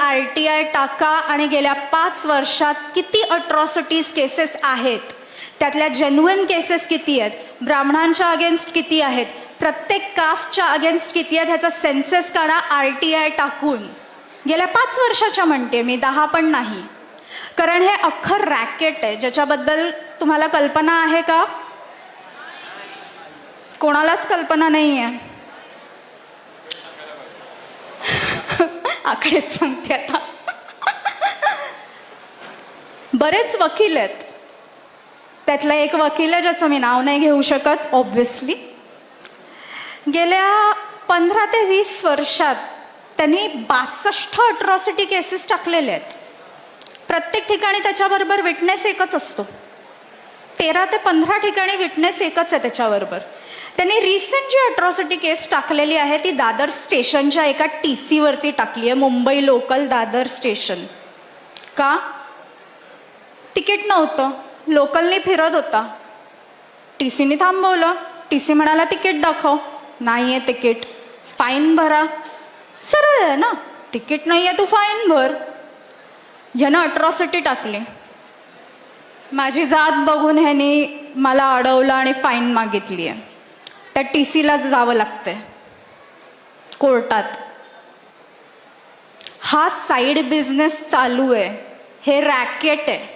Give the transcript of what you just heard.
RTI टाका आणि गेल्या 5 वर्षात किती अट्रॉसिटीज केसेस आहेत, त्यातल्या जेन्युइन केसेस किती आहेत, ब्राह्मणांच्या अगेन्स्ट किती आहेत, प्रत्येक कास्टच्या अगेन्स्ट किती आहेत, ह्याचा सेन्सेस काढा RTI टाकून. गेल्या 5 वर्षाच्या म्हणते मी, 10 पण नाही. कारण हे अख्खं रॅकेट आहे ज्याच्याबद्दल तुम्हाला कल्पना आहे का? कोणालाच कल्पना नाही आहे. आकडेच सांगते आता. बरेच वकील आहेत, त्यातला एक वकील आहे ज्याचं मी नाव नाही घेऊ शकत ऑब्व्हियसली. गेल्या 15 ते 20 वर्षात त्यांनी 62 अट्रॉसिटी केसेस टाकलेले आहेत. प्रत्येक ठिकाणी त्याच्याबरोबर विटनेस एकच असतो. 13 ते 15 ठिकाणी विटनेस एकच आहे त्याच्याबरोबर. त्यांनी रिसेंट जी अट्रॉसिटी केस टाकलेली आहे ती दादर स्टेशनच्या एका TC वरती टाकली आहे, मुंबई लोकल दादर स्टेशन. का? तिकीट नव्हतं, लोकलनी फिरत होता, TCनी थांबवलं. TC म्हणाला तिकीट दाखव, नाही आहे तिकीट, फाईन भरा. सरळ आहे ना, तिकीट नाही आहे तू फाईन भर. ह्यानं अट्रॉसिटी टाकली. माझी जात बघून ह्यानी मला अडवलं आणि फाईन मागितली आहे. त्या TCला जावं लागतंय कोर्टात. हा साईड बिझनेस चालू आहे, हे रॅकेट आहे.